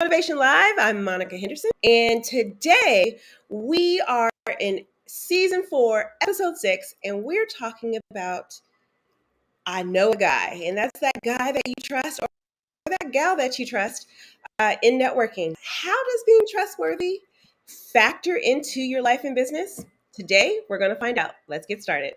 Motivation Live. I'm Monica Henderson, and today we are in season 4, episode 6, and we're talking about I know a guy, and that's that guy that you trust or that gal that you trust in networking. How does being trustworthy factor into your life and business? Today, we're going to find out. Let's get started.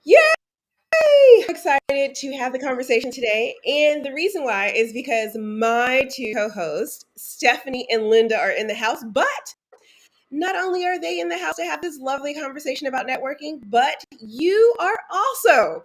Yay! I'm excited to have the conversation today. And the reason why is because my two co-hosts, Stephanie and Linda, are in the house. But not only are they in the house to have this lovely conversation about networking, but you are also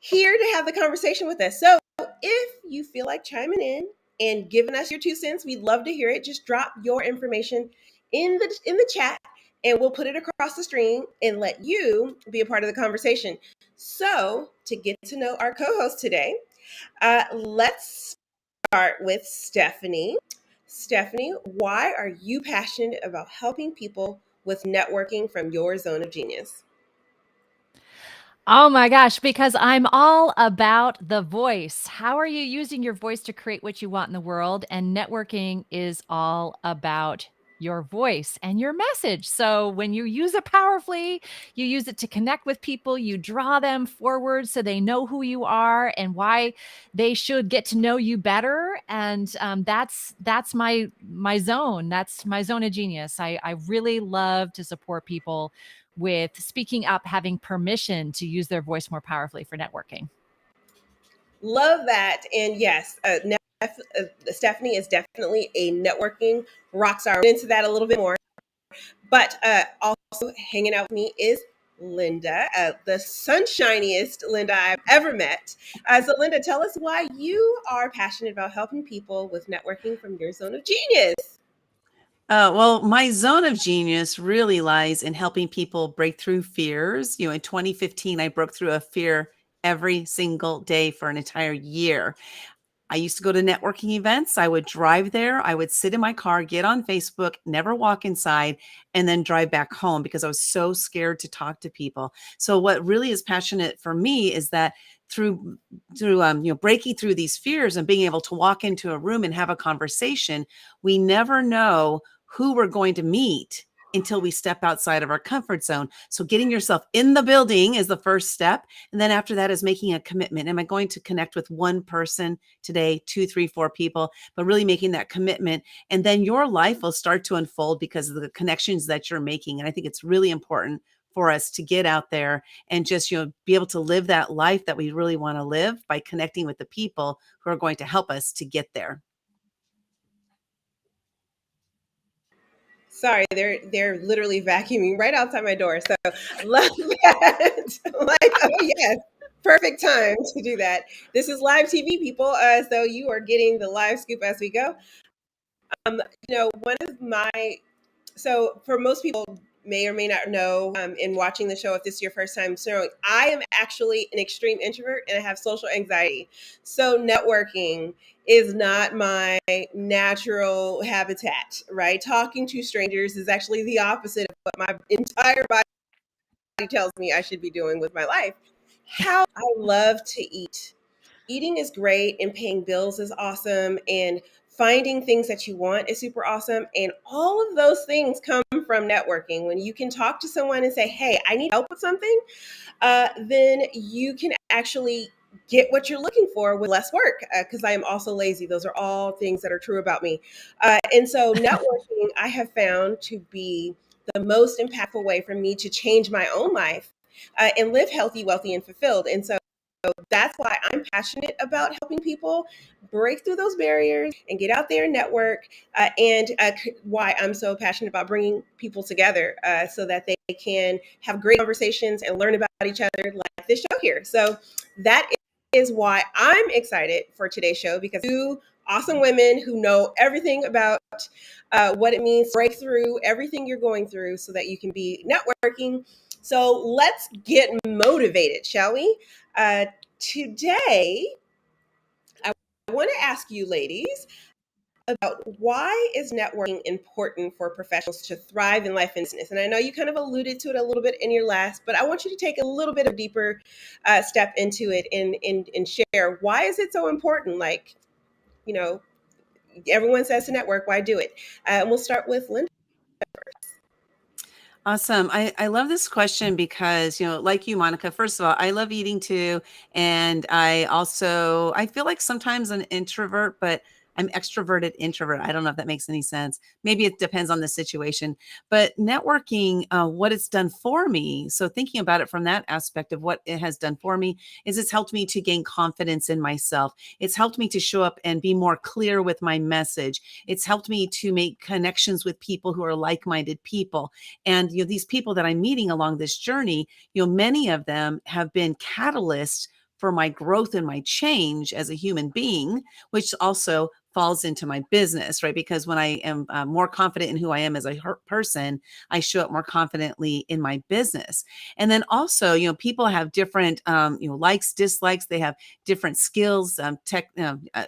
here to have the conversation with us. So if you feel like chiming in and giving us your 2 cents, we'd love to hear it. Just drop your information in the chat and we'll put it across the screen and let you be a part of the conversation. So to get to know our co-host today, let's start with Stephanie. Stephanie, why are you passionate about helping people with networking from your zone of genius? Oh my gosh, because I'm all about the voice. How are you using your voice to create what you want in the world? And networking is all about your voice and your message. So when you use it powerfully, you use it to connect with people, you draw them forward so they know who you are and why they should get to know you better. And that's my zone. That's my zone of genius. I really love to support people with speaking up, having permission to use their voice more powerfully for networking. Love that. And yes, Stephanie is definitely a networking rock star. We'll get into that a little bit more. But also hanging out with me is Linda, the sunshiniest Linda I've ever met. So, Linda, tell us why you are passionate about helping people with networking from your zone of genius. Well, my zone of genius really lies in helping people break through fears. In 2015, I broke through a fear every single day for an entire year. I used to go to networking events. I would drive there. I would sit in my car, get on Facebook, never walk inside, and then drive back home because I was so scared to talk to people. So what really is passionate for me is that through breaking through these fears and being able to walk into a room and have a conversation, we never know who we're going to meet until we step outside of our comfort zone. So getting yourself in the building is the first step. And then after that is making a commitment. Am I going to connect with one person today, 2, 3, 4 people, but really making that commitment? And then your life will start to unfold because of the connections that you're making. And I think it's really important for us to get out there and just, be able to live that life that we really want to live by connecting with the people who are going to help us to get there. Sorry, they're literally vacuuming right outside my door. So love that. Like, oh yes, perfect time to do that. This is live TV, people. So you are getting the live scoop as we go. One of my so for most people may or may not know in watching the show, if this is your first time showing, I am actually an extreme introvert and I have social anxiety. So networking is not my natural habitat, right? Talking to strangers is actually the opposite of what my entire body tells me I should be doing with my life. How I love to eat. Eating is great and paying bills is awesome and finding things that you want is super awesome. And all of those things come from networking. When you can talk to someone and say, hey, I need help with something, then you can actually get what you're looking for with less work because I am also lazy. Those are all things that are true about me. And so networking I have found to be the most impactful way for me to change my own life and live healthy, wealthy, and fulfilled. And so that's why I'm passionate about helping people break through those barriers and get out there and network. And why I'm so passionate about bringing people together so that they can have great conversations and learn about each other like this show here. So that is why I'm excited for today's show, because two awesome women who know everything about what it means to break through everything you're going through so that you can be networking So let's get motivated, shall we? Today, I want to ask you, ladies, about why is networking important for professionals to thrive in life and business. And I know you kind of alluded to it a little bit in your last, but I want you to take a little bit of deeper step into it and share why is it so important? Like, you know, everyone says to network, why do it? And we'll start with Linda. Awesome. I love this question because, like you, Monica, first of all, I love eating too. And I feel like sometimes an introvert, but I'm extroverted introvert. I don't know if that makes any sense. Maybe it depends on the situation, but networking, what it's done for me. So thinking about it from that aspect of what it has done for me is it's helped me to gain confidence in myself. It's helped me to show up and be more clear with my message. It's helped me to make connections with people who are like-minded people. And these people that I'm meeting along this journey, many of them have been catalysts for my growth and my change as a human being, which also falls into my business, right? Because when I am more confident in who I am as a person, I show up more confidently in my business. And then also, people have different, likes, dislikes. They have different skills, tech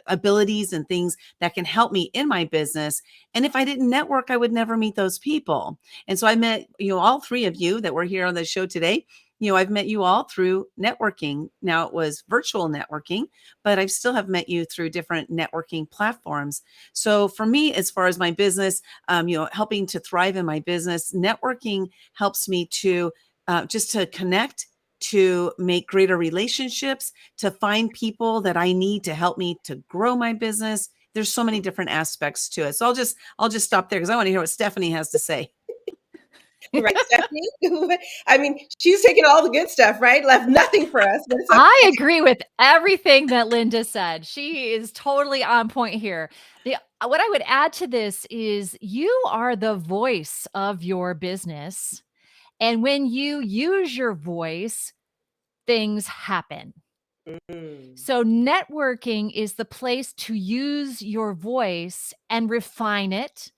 abilities, and things that can help me in my business. And if I didn't network, I would never meet those people. And so I met, all three of you that were here on the show today. I've met you all through networking. Now it was virtual networking, but I still have met you through different networking platforms. So for me, as far as my business, helping to thrive in my business, networking helps me to just to connect, to make greater relationships, to find people that I need to help me to grow my business. There's so many different aspects to it. So I'll just stop there because I want to hear what Stephanie has to say. Right, Stephanie? I mean, she's taking all the good stuff, right? Left nothing for us. But I agree with everything that Linda said. She is totally on point here. What I would add to this is you are the voice of your business. And when you use your voice, things happen. So networking is the place to use your voice and refine it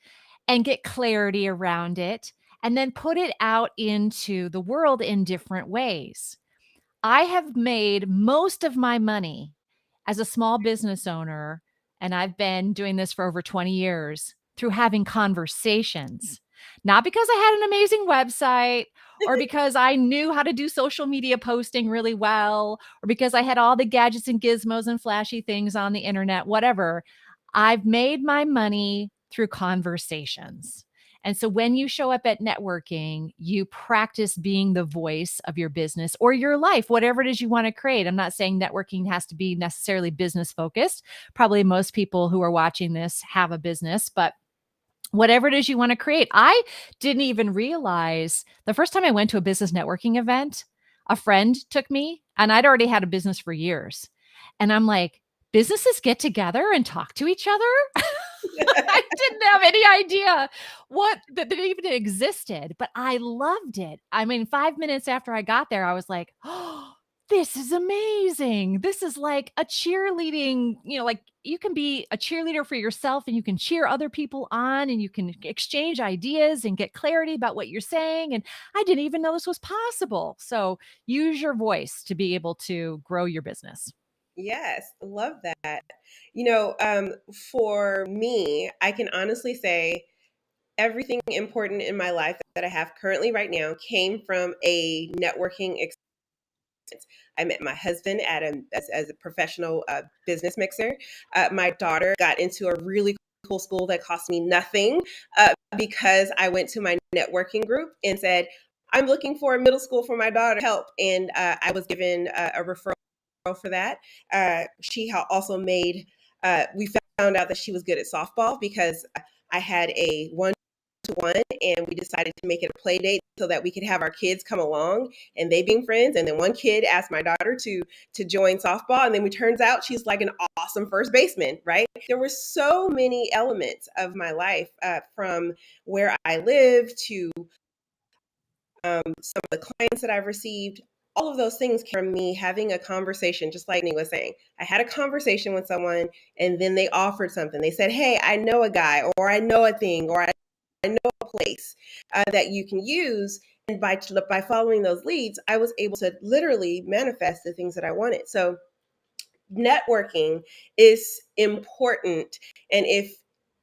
and get clarity around it and then put it out into the world in different ways. I have made most of my money as a small business owner, and I've been doing this for over 20 years through having conversations, not because I had an amazing website or because I knew how to do social media posting really well, or because I had all the gadgets and gizmos and flashy things on the internet, whatever. I've made my money through conversations. And so when you show up at networking, you practice being the voice of your business or your life, whatever it is you want to create. I'm not saying networking has to be necessarily business focused. Probably most people who are watching this have a business, but whatever it is you want to create. I didn't even realize the first time I went to a business networking event, a friend took me and I'd already had a business for years. And I'm like, businesses get together and talk to each other? I didn't have any idea that even existed, but I loved it. I mean, 5 minutes after I got there, I was like, "Oh, this is amazing. This is like a cheerleading, like you can be a cheerleader for yourself and you can cheer other people on and you can exchange ideas and get clarity about what you're saying. And I didn't even know this was possible. So use your voice to be able to grow your business." Yes, love that. For me, I can honestly say everything important in my life that I have currently right now came from a networking experience. I met my husband as a professional business mixer. My daughter got into a really cool school that cost me nothing because I went to my networking group and said, I'm looking for a middle school for my daughter to help. And I was given a referral for that. She also made, we found out that she was good at softball because I had a one and we decided to make it a play date so that we could have our kids come along and they being friends. And then one kid asked my daughter to join softball. And then it turns out she's like an awesome first baseman, right? There were so many elements of my life from where I live to some of the clients that I've received. All of those things came from me having a conversation, just like Nick was saying. I had a conversation with someone and then they offered something. They said, hey, I know a guy or I know a thing or I know a place that you can use. by following those leads, I was able to literally manifest the things that I wanted. So networking is important. And if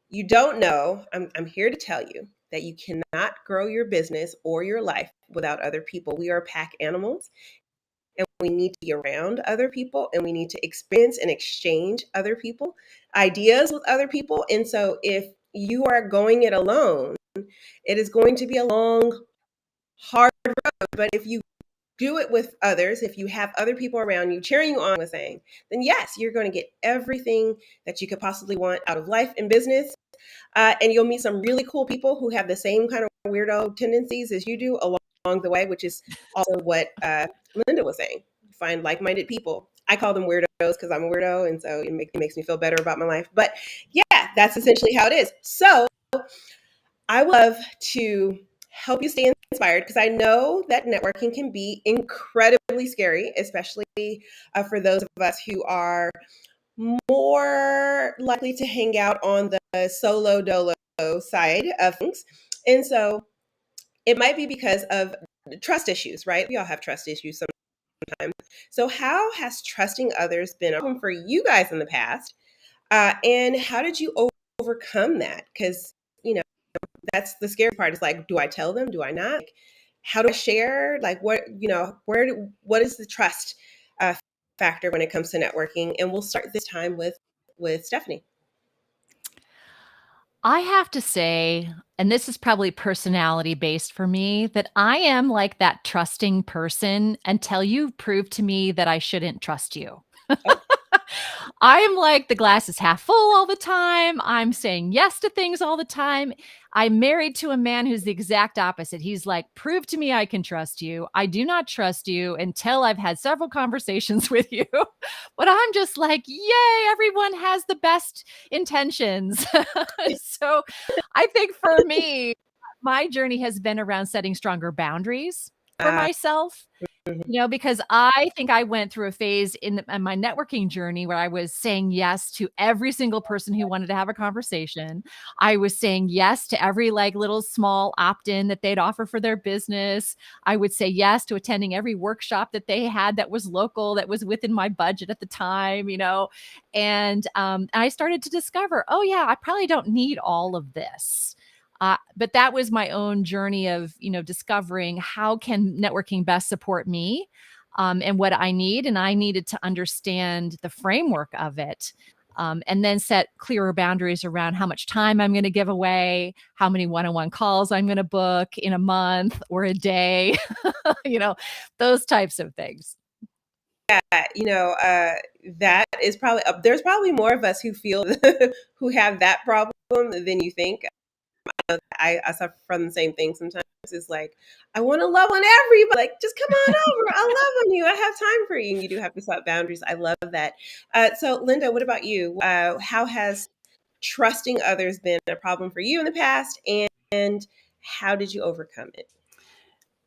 you don't know, I'm here to tell you that you cannot grow your business or your life without other people. We are pack animals, and we need to be around other people, and we need to experience and exchange other people, ideas with other people. And so if you are going it alone, it is going to be a long, hard road. But if you do it with others, if you have other people around you cheering you on, with saying, then yes, you're going to get everything that you could possibly want out of life and business. And you'll meet some really cool people who have the same kind of weirdo tendencies as you do along the way, which is also what Linda was saying. Find like-minded people. I call them weirdos because I'm a weirdo, and so it makes me feel better about my life. But yeah, that's essentially how it is. So I would love to help you stay inspired, because I know that networking can be incredibly scary, especially for those of us who are more likely to hang out on the solo dolo side of things. And so it might be because of trust issues, right? We all have trust issues sometimes. So how has trusting others been a problem for you guys in the past? And how did you overcome that? Because, that's the scary part. Is like, do I tell them? Do I not? Like, how do I share? Like, what is the trust uh, factor when it comes to networking? And we'll start this time with Stephanie. I have to say, and this is probably personality based for me, that I am like that trusting person until you prove to me that I shouldn't trust you. Oh. I'm like the glass is half full all the time. I'm saying yes to things all the time. I'm married to a man who's the exact opposite. He's like, prove to me I can trust you. I do not trust you until I've had several conversations with you. But I'm just like, yay, everyone has the best intentions. So I think for me, my journey has been around setting stronger boundaries for myself. Because I think I went through a phase in my networking journey where I was saying yes to every single person who wanted to have a conversation. I was saying yes to every like little small opt-in that they'd offer for their business. I would say yes to attending every workshop that they had that was local, that was within my budget at the time, and I started to discover, oh yeah, I probably don't need all of this. But that was my own journey of, discovering how can networking best support me, and what I need. And I needed to understand the framework of it, and then set clearer boundaries around how much time I'm going to give away, how many one-on-one calls I'm going to book in a month or a day, those types of things. Yeah, that is probably there's probably more of us who feel who have that problem than you think. I suffer from the same thing sometimes. It's like, I want to love on everybody. Like, just come on over. I'll love on you. I have time for you. And you do have to set boundaries. I love that. So, Linda, what about you? How has trusting others been a problem for you in the past? And how did you overcome it?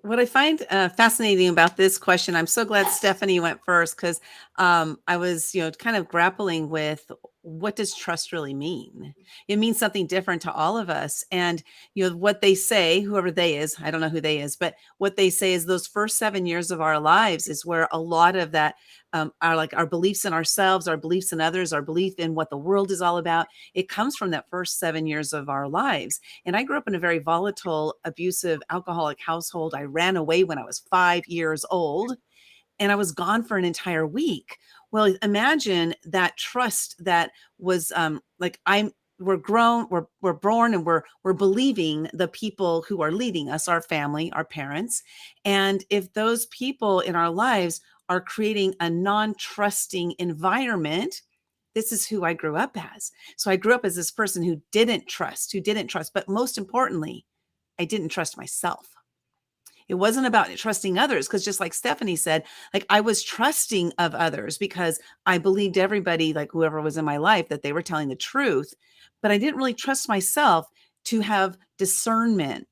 What I find fascinating about this question, I'm so glad Stephanie went first, because I was, kind of grappling with, what does trust really mean? It means something different to all of us. And, what they say, whoever they is, I don't know who they is, but what they say is those first 7 years of our lives is where a lot of that, our beliefs in ourselves, our beliefs in others, our belief in what the world is all about. It comes from that first 7 years of our lives. And I grew up in a very volatile, abusive, alcoholic household. I ran away when I was 5 years old, and I was gone for an entire week. Well, imagine that trust that was we're grown, we're born, and we're believing the people who are leading us, our family, our parents. And if those people in our lives are creating a non-trusting environment, this is who I grew up as. So I grew up as this person who didn't trust, but most importantly, I didn't trust myself. It wasn't about trusting others, because just like Stephanie said, like, I was trusting of others because I believed everybody, like whoever was in my life, that they were telling the truth, but I didn't really trust myself to have discernment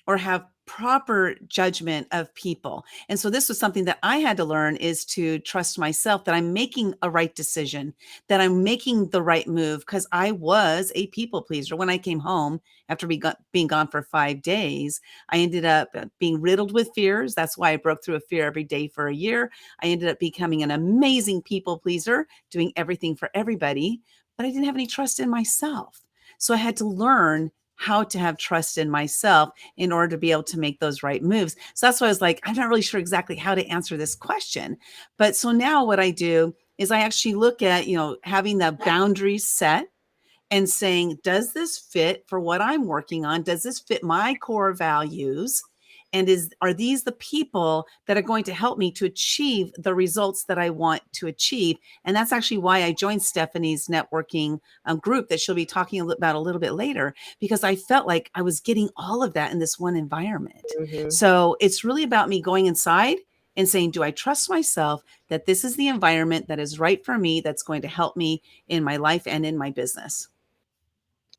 or have proper judgment of people. And so this was something that I had to learn, is to trust myself, that I'm making a right decision, that I'm making the right move, because I was a people pleaser. When I came home after being gone for 5 days, I ended up being riddled with fears. That's why I broke through a fear every day for a year. I ended up becoming an amazing people pleaser, doing everything for everybody, but I didn't have any trust in myself. So I had to learn how to have trust in myself in order to be able to make those right moves. So that's why I was like, I'm not really sure exactly how to answer this question. But so now what I do is I actually look at, having the boundaries set and saying, does this fit for what I'm working on? Does this fit my core values? And are these the people that are going to help me to achieve the results that I want to achieve? And that's actually why I joined Stephanie's networking group that she'll be talking about a little bit later, because I felt like I was getting all of that in this one environment. Mm-hmm. So it's really about me going inside and saying, do I trust myself that this is the environment that is right for me, that's going to help me in my life and in my business?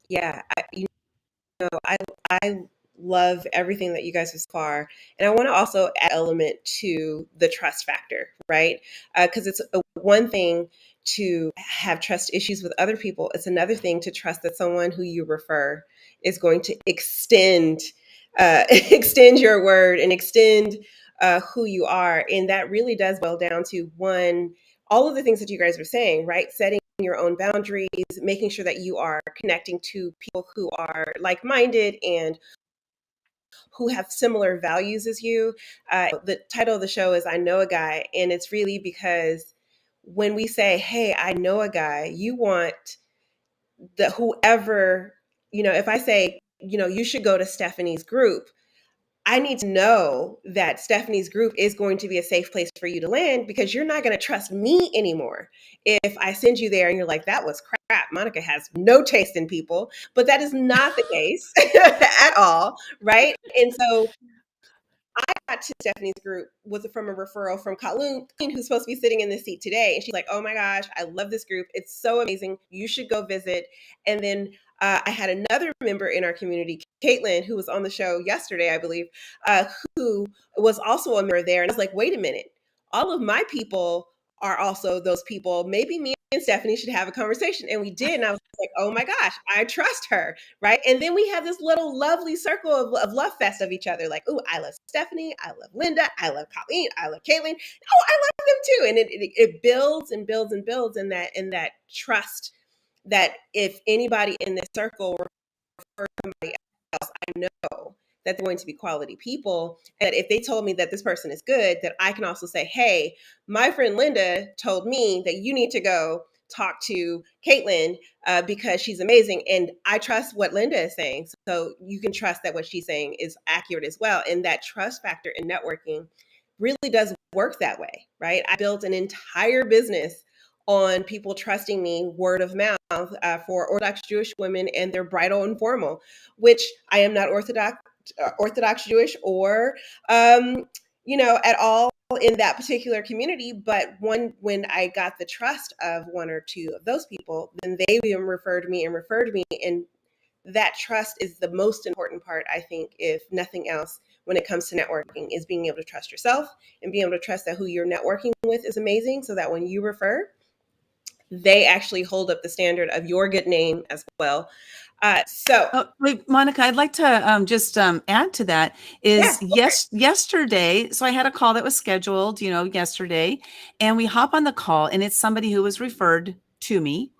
Yeah, I love everything that you guys have so far, and I want to also add element to the trust factor, right? Because it's one thing to have trust issues with other people. It's another thing to trust that someone who you refer is going to extend extend your word and extend who you are, and that really does boil down to one, all of the things that you guys are saying, right? Setting your own boundaries, making sure that you are connecting to people who are like-minded and who have similar values as you. The title of the show is I Know a Guy, and it's really because when we say, hey, I know a guy, you want the whoever, if I say, you should go to Stephanie's group, I need to know that Stephanie's group is going to be a safe place for you to land, because you're not going to trust me anymore if I send you there and you're like, that was crap. Monica has no taste in people. But that is not the case at all, right? And so I got to Stephanie's group from a referral from Colleen, who's supposed to be sitting in this seat today. And she's like, oh my gosh, I love this group. It's so amazing. You should go visit. And then I had another member in our community, Caitlin, who was on the show yesterday, I believe, who was also a member there. And I was like, wait a minute, all of my people are also those people. Maybe me and Stephanie should have a conversation. And we did. And I was like, oh my gosh, I trust her. Right. And then we have this little lovely circle of love fest of each other. Like, oh, I love Stephanie. I love Linda. I love Colleen. I love Caitlin. Oh, I love them too. And it builds and builds and builds in that trust, that if anybody in this circle refers somebody else, I know that they're going to be quality people. And if they told me that this person is good, that I can also say, hey, my friend Linda told me that you need to go talk to Caitlin because she's amazing. And I trust what Linda is saying. So you can trust that what she's saying is accurate as well. And that trust factor in networking really does work that way, right? I built an entire business on people trusting me word of mouth for Orthodox Jewish women and their bridal and formal, which I am not Orthodox Jewish or, at all in that particular community. But when I got the trust of one or two of those people, then they even referred me. And that trust is the most important part, I think, if nothing else, when it comes to networking, is being able to trust yourself and being able to trust that who you're networking with is amazing, so that when you refer, they actually hold up the standard of your good name as well. Wait, Monica, I'd like to just add to that. Yesterday, so I had a call that was scheduled, yesterday, and we hop on the call, and it's somebody who was referred to me,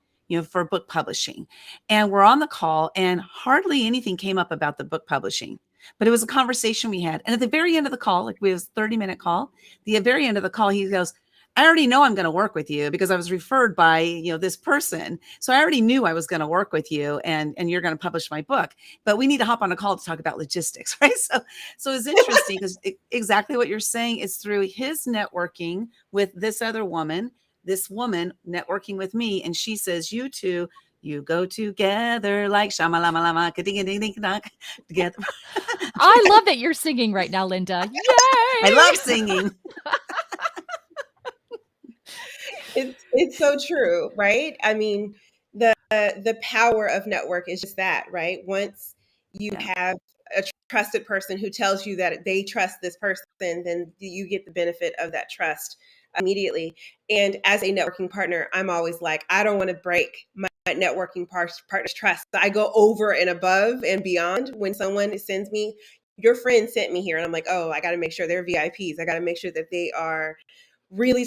for book publishing. And we're on the call, and hardly anything came up about the book publishing, but it was a conversation we had. And at the very end of the call, like we was a 30-minute call, the very end of the call, he goes, I already know I'm going to work with you because I was referred by, this person. So I already knew I was going to work with you and you're going to publish my book, but we need to hop on a call to talk about logistics, right? So it's interesting because exactly what you're saying is through his networking with this other woman, this woman networking with me. And she says, you two, you go together like shama-lama-lama, ka-ding-a-ding-ding-dong, together. I love that you're singing right now, Linda. Yay! I love singing. It's so true, right? I mean, the power of network is just that, right? Once you have a trusted person who tells you that they trust this person, then you get the benefit of that trust immediately. And as a networking partner, I'm always like, I don't want to break my networking partner's trust. I go over and above and beyond when someone sends me, your friend sent me here, and I'm like, oh, I got to make sure they're VIPs. I got to make sure that they are really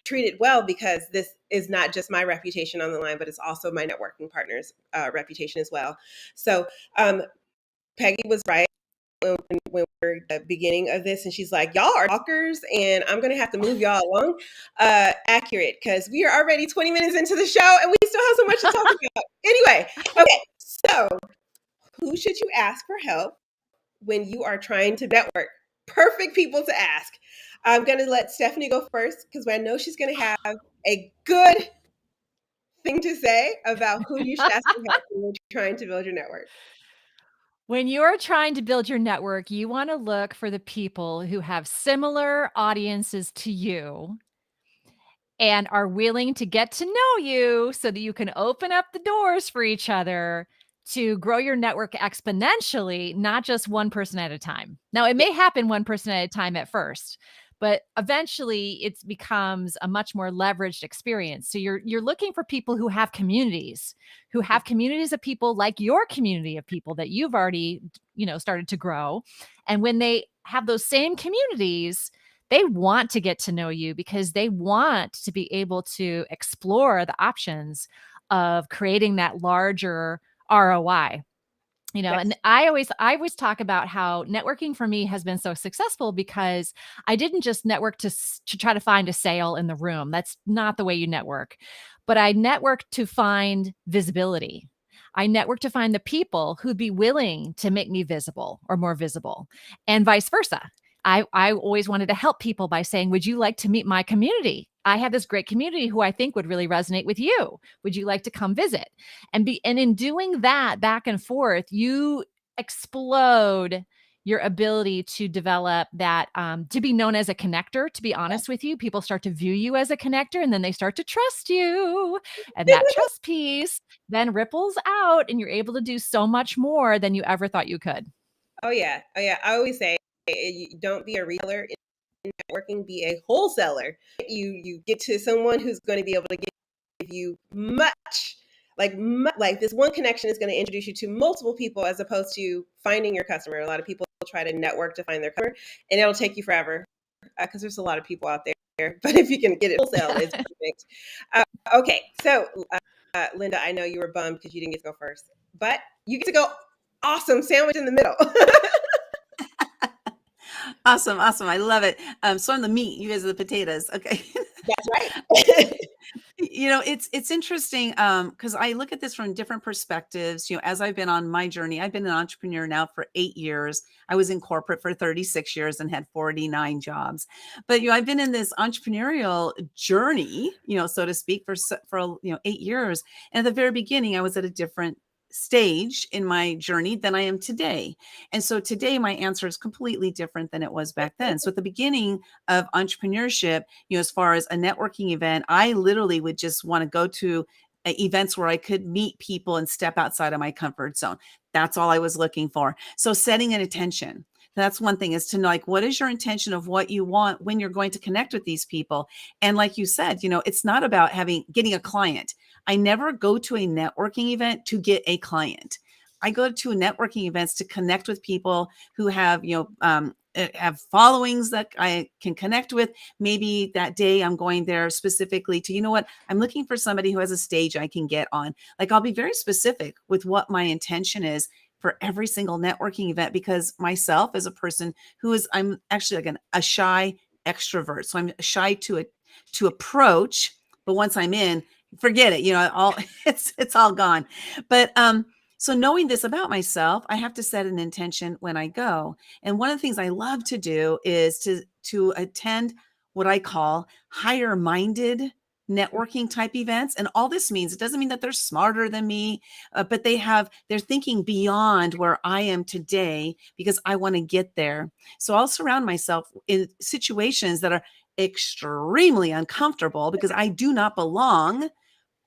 treated well, because this is not just my reputation on the line, but it's also my networking partner's reputation as well. So Peggy was right when we're at the beginning of this, and she's like, y'all are talkers, and I'm gonna have to move y'all along. Accurate, because we are already 20 minutes into the show and we still have so much to talk about. Anyway, okay, so who should you ask for help when you are trying to network? Perfect people to ask. I'm going to let Stephanie go first, because I know she's going to have a good thing to say about who you should ask for help when you're trying to build your network. When you're trying to build your network, you want to look for the people who have similar audiences to you and are willing to get to know you so that you can open up the doors for each other to grow your network exponentially, not just one person at a time. Now, it may happen one person at a time at first, but eventually it becomes a much more leveraged experience. So you're looking for people who have communities of people like your community of people that you've already, started to grow. And when they have those same communities, they want to get to know you because they want to be able to explore the options of creating that larger ROI. Yes. And I always talk about how networking for me has been so successful because I didn't just network to try to find a sale in the room. That's not the way you network. But I networked to find visibility. I networked to find the people who'd be willing to make me visible or more visible, and vice versa. I always wanted to help people by saying, would you like to meet my community? I have this great community who I think would really resonate with you. Would you like to come visit? And in doing that back and forth, you explode your ability to develop that, to be known as a connector. To be honest with you, people start to view you as a connector, and then they start to trust you. And that trust piece then ripples out, and you're able to do so much more than you ever thought you could. Oh yeah. I always say, don't be a retailer in networking, be a wholesaler. You get to someone who's going to be able to give you much, like this one connection is going to introduce you to multiple people, as opposed to finding your customer. A lot of people try to network to find their customer, and it'll take you forever, because there's a lot of people out there. But if you can get it wholesale, it's perfect. Okay, so Linda, I know you were bummed because you didn't get to go first, but you get to go. Awesome sandwich in the middle. Awesome. I love it. So I'm the meat, you guys are the potatoes. Okay. That's right. It's interesting because I look at this from different perspectives. As I've been on my journey, I've been an entrepreneur now for 8 years. I was in corporate for 36 years and had 49 jobs. But I've been in this entrepreneurial journey, so to speak, for 8 years. And at the very beginning, I was at a different stage in my journey than I am today. And so today my answer is completely different than it was back then. So at the beginning of entrepreneurship, as far as a networking event, I literally would just want to go to events where I could meet people and step outside of my comfort zone. That's all I was looking for. So setting an intention. That's one thing, is to know, what is your intention of what you want when you're going to connect with these people? And like you said, it's not about getting a client. I never go to a networking event to get a client. I go to networking events to connect with people who have, have followings that I can connect with. Maybe that day I'm going there specifically to, I'm looking for somebody who has a stage I can get on. I'll be very specific with what my intention is for every single networking event, because myself as a person I'm actually a shy extrovert. So I'm shy to approach, but once I'm in, forget it, it's all gone. But, so knowing this about myself, I have to set an intention when I go. And one of the things I love to do is to attend what I call higher minded networking type events. And all this means, it doesn't mean that they're smarter than me, but they're thinking beyond where I am today, because I want to get there. So I'll surround myself in situations that are extremely uncomfortable because I do not belong,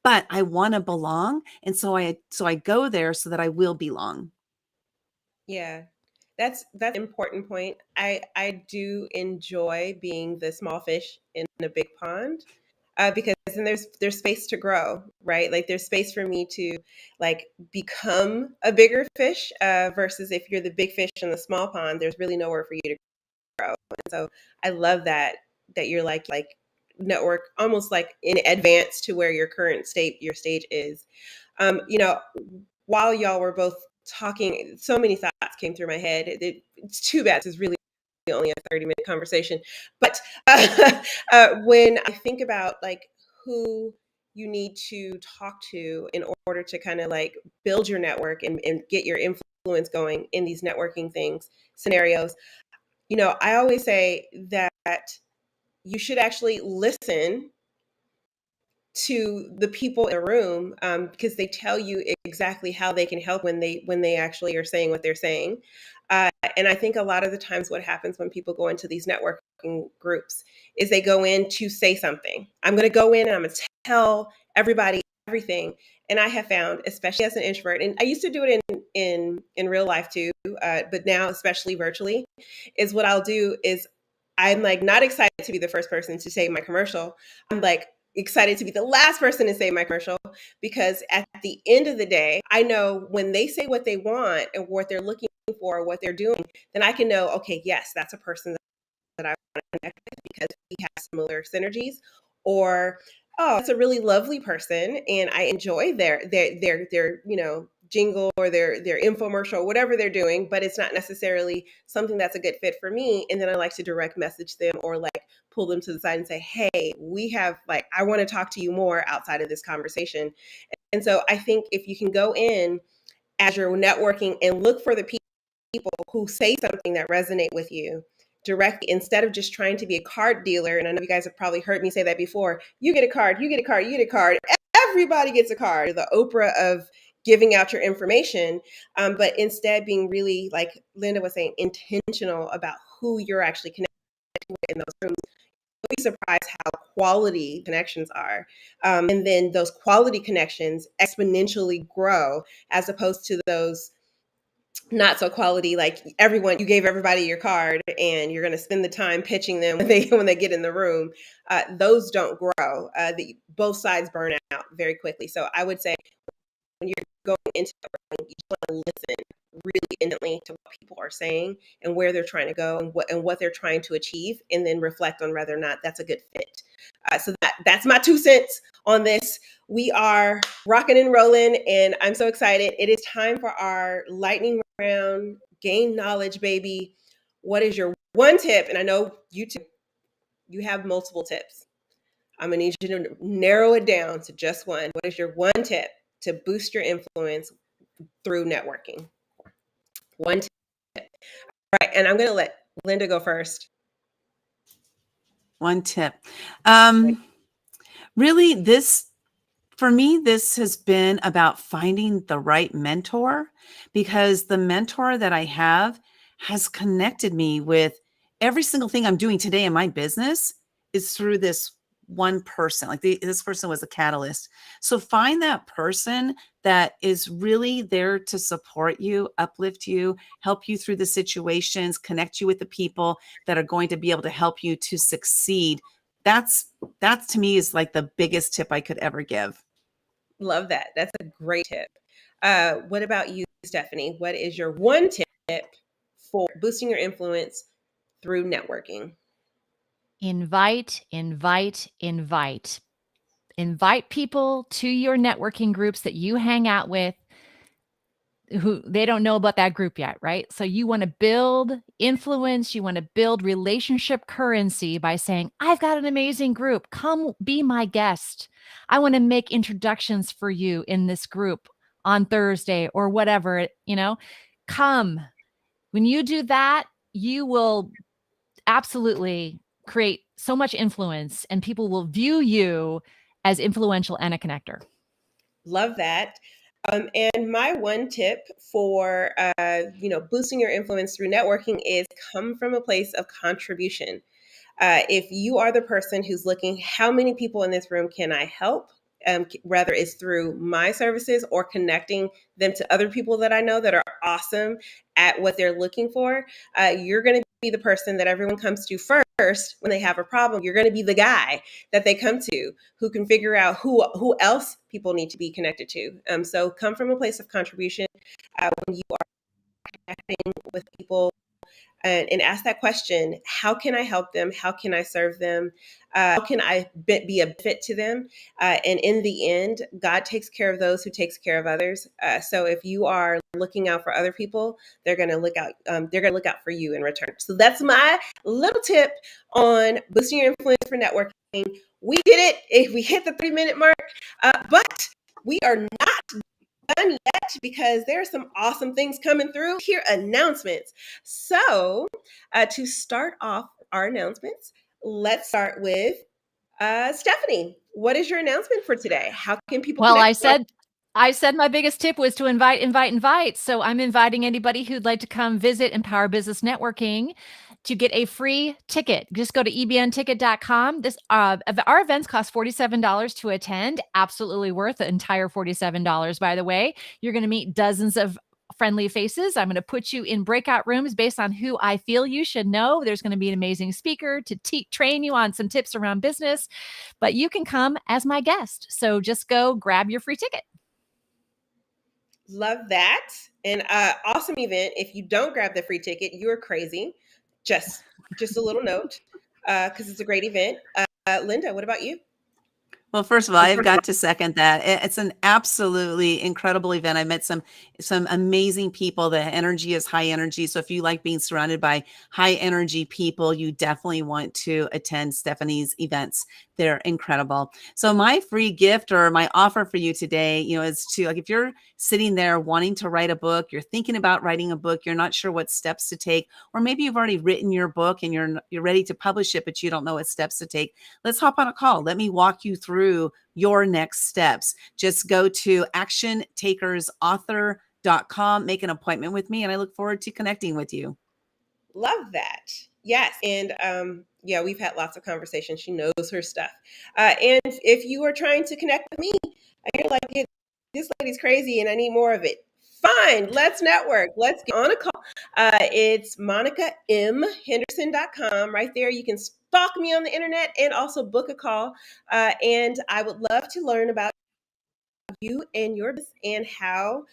but I want to belong. And so I go there so that I will belong. Yeah. That's an important point. I do enjoy being the small fish in a big pond, because then there's space to grow, right? Like there's space for me to like become a bigger fish, versus if you're the big fish in the small pond, there's really nowhere for you to grow. And so I love that you're like network almost like in advance to where your stage is. You know, while y'all were both talking, so many thoughts came through my head. It's too bad this is really only a 30-minute conversation. But when I think about like who you need to talk to in order to kind of like build your network and get your influence going in these networking things, scenarios, you know, I always say that you should actually listen to the people in the room, because they tell you exactly how they can help when they actually are saying what they're saying. And I think a lot of the times what happens when people go into these networking groups is they go in to say something. I'm going to go in and I'm going to tell everybody everything. And I have found, especially as an introvert, and I used to do it in real life too, but now especially virtually, is what I'll do is I'm like not excited to be the first person to say my commercial. I'm like excited to be the last person to say my commercial, because at the end of the day, I know when they say what they want and what they're looking for, what they're doing, then I can know, okay, yes, that's a person that I want to connect with because we have similar synergies. Or, oh, it's a really lovely person and I enjoy their you know, jingle or their infomercial or whatever they're doing, but it's not necessarily something that's a good fit for me. And then I like to direct message them or like pull them to the side and say, hey, we have like, I want to talk to you more outside of this conversation. And so I think if you can go in as you're networking and look for the people who say something that resonate with you directly, instead of just trying to be a card dealer. And I know you guys have probably heard me say that before. You get a card, you get a card, you get a card. Everybody gets a card. The Oprah of giving out your information, but instead being really, like Linda was saying, intentional about who you're actually connecting with in those rooms. You'll be surprised how quality connections are. And then those quality connections exponentially grow as opposed to those not so quality, like you gave everybody your card and you're going to spend the time pitching them when they get in the room. Those don't grow. Both sides burn out very quickly. So I would say when you're going into it, you just want to listen really intently to what people are saying and where they're trying to go and what they're trying to achieve, and then reflect on whether or not that's a good fit. So that's my 2 cents on this. We are rocking and rolling, and I'm so excited. It is time for our lightning round. Gain knowledge, baby. What is your one tip? And I know you have multiple tips. I'm going to need you to narrow it down to just one. What is your one tip to boost your influence through networking? One tip. All right, and I'm going to let Linda go first. One tip. Really, for me, this has been about finding the right mentor, because the mentor that I have has connected me with every single thing I'm doing today in my business is through this one person. Like this person was a catalyst. So find that person that is really there to support you, uplift you, help you through the situations, connect you with the people that are going to be able to help you to succeed. That's to me is like the biggest tip I could ever give. Love that. That's a great tip. What about you, Stephanie? What is your one tip for boosting your influence through networking? Invite, invite, invite. Invite people to your networking groups that you hang out with who they don't know about that group yet, right? So you want to build influence, you want to build relationship currency by saying, I've got an amazing group. Come be my guest. I want to make introductions for you in this group on Thursday or whatever, come. When you do that, you will absolutely create so much influence and people will view you as influential and a connector. Love that. And my one tip for boosting your influence through networking is come from a place of contribution. If you are the person who's looking, how many people in this room can I help? whether it's through my services or connecting them to other people that I know that are awesome at what they're looking for, you're going to be the person that everyone comes to first when they have a problem. You're going to be the guy that they come to who can figure out who else people need to be connected to. So come from a place of contribution when you are connecting with people. And ask that question: how can I help them? How can I serve them? How can I be a fit to them? And in the end, God takes care of those who takes care of others. So if you are looking out for other people, they're going to look out. They're going to look out for you in return. So that's my little tip on boosting your influence for networking. We did it. We hit the 3-minute mark, but we are not done yet because there are some awesome things coming through here. Announcements. So to start off our announcements, let's start with Stephanie. What is your announcement for today? How can people Well, connect? I said my biggest tip was to invite. So I'm inviting anybody who'd like to come visit Empower Business Networking to get a free ticket. Just go to ebnticket.com. Our events cost $47 to attend. Absolutely worth the entire $47, by the way. You're going to meet dozens of friendly faces. I'm going to put you in breakout rooms based on who I feel you should know. There's going to be an amazing speaker to train you on some tips around business, but you can come as my guest. So just go grab your free ticket. Love that. And awesome event. If you don't grab the free ticket, you're crazy. Just a little note, because it's a great event. Linda, what about you? Well, first of all, I've got to second that. It's an absolutely incredible event. I met some amazing people. The energy is high energy. So if you like being surrounded by high energy people, you definitely want to attend Stephanie's events. They're incredible. So my free gift or my offer for you today, is to, like, if you're sitting there wanting to write a book, you're thinking about writing a book, you're not sure what steps to take, or maybe you've already written your book and you're ready to publish it, but you don't know what steps to take. Let's hop on a call. Let me walk you through your next steps. Just go to actiontakersauthor.com, make an appointment with me, and I look forward to connecting with you. Love that. Yes. And yeah, we've had lots of conversations. She knows her stuff. And if you are trying to connect with me and you're like, "Hey, this lady's crazy and I need more of it," fine, let's network. Let's get on a call. It's monicamhenderson.com. Right there, you can stalk me on the internet and also book a call. And I would love to learn about you and your business and how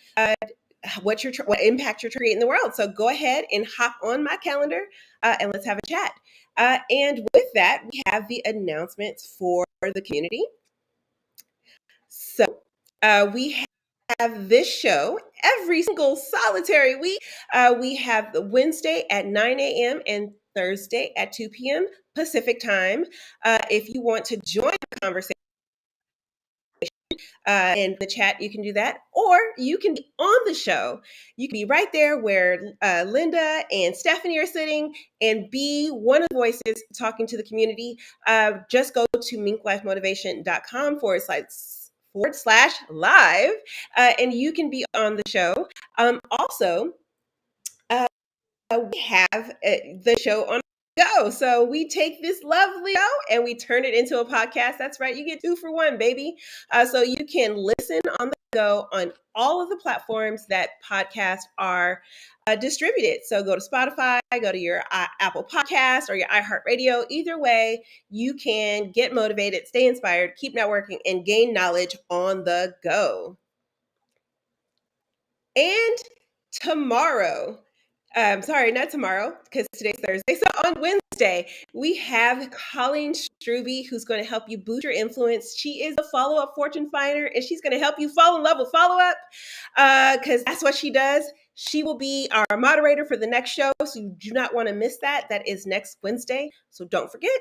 what impact you're creating in the world. So go ahead and hop on my calendar and let's have a chat. And with that, we have the announcements for the community. So we have this show every single solitary week. We have the Wednesday at 9 a.m. and Thursday at 2 p.m. Pacific time. If you want to join the conversation, in the chat, you can do that, or you can be on the show. You can be right there where Linda and Stephanie are sitting and be one of the voices talking to the community. Just go to minklifemotivation.com /live, and you can be on the show. Also, we have the show on go. So we take this lovely show and we turn it into a podcast. That's right. You get 2 for 1, baby. So you can listen on the go on all of the platforms that podcasts are distributed. So go to Spotify, go to your Apple Podcast or your iHeartRadio. Either way, you can get motivated, stay inspired, keep networking, and gain knowledge on the go. And tomorrow, sorry, not tomorrow, because today's Thursday. So on Wednesday, we have Colleen Strube, who's going to help you boost your influence. She is a follow-up fortune finder, and she's going to help you fall in love with follow-up, because that's what she does. She will be our moderator for the next show, so you do not want to miss that. That is next Wednesday, so don't forget.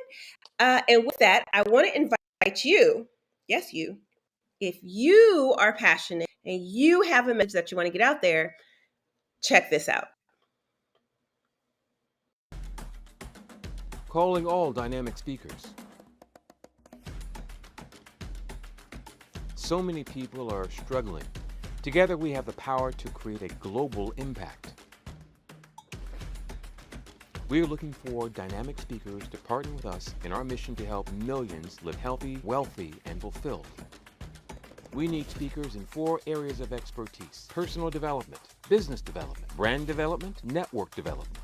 And with that, I want to invite you, yes, you, if you are passionate and you have a message that you want to get out there, check this out. Calling all dynamic speakers. So many people are struggling. Together we have the power to create a global impact. We are looking for dynamic speakers to partner with us in our mission to help millions live healthy, wealthy, and fulfilled. We need speakers in 4 areas of expertise: personal development, business development, brand development, network development.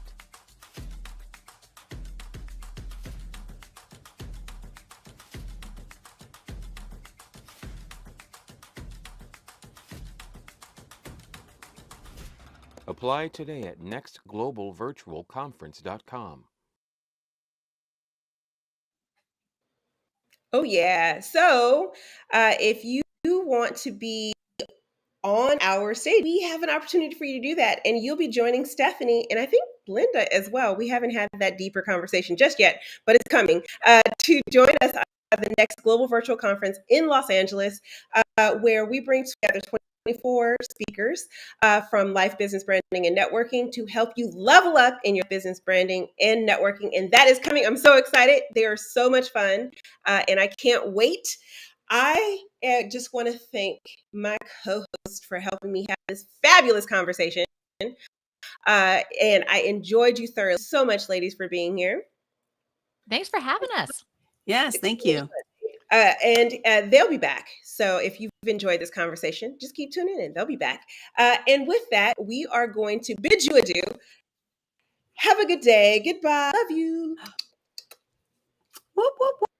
Apply today at nextglobalvirtualconference.com. Oh, yeah. So if you want to be on our stage, we have an opportunity for you to do that. And you'll be joining Stephanie and I think Linda as well. We haven't had that deeper conversation just yet, but it's coming to join us at the next Global Virtual Conference in Los Angeles, where we bring together 24 speakers from life, business, branding, and networking to help you level up in your business branding and networking. And that is coming. I'm so excited. They are so much fun, and I can't wait. I just want to thank my co-host for helping me have this fabulous conversation. And I enjoyed you thoroughly. So much, ladies, for being here. Thanks for having us. Yes, thank you. And they'll be back. So if you've enjoyed this conversation, just keep tuning in. They'll be back. And with that, we are going to bid you adieu. Have a good day. Goodbye. Love you. Whoop, whoop, whoop.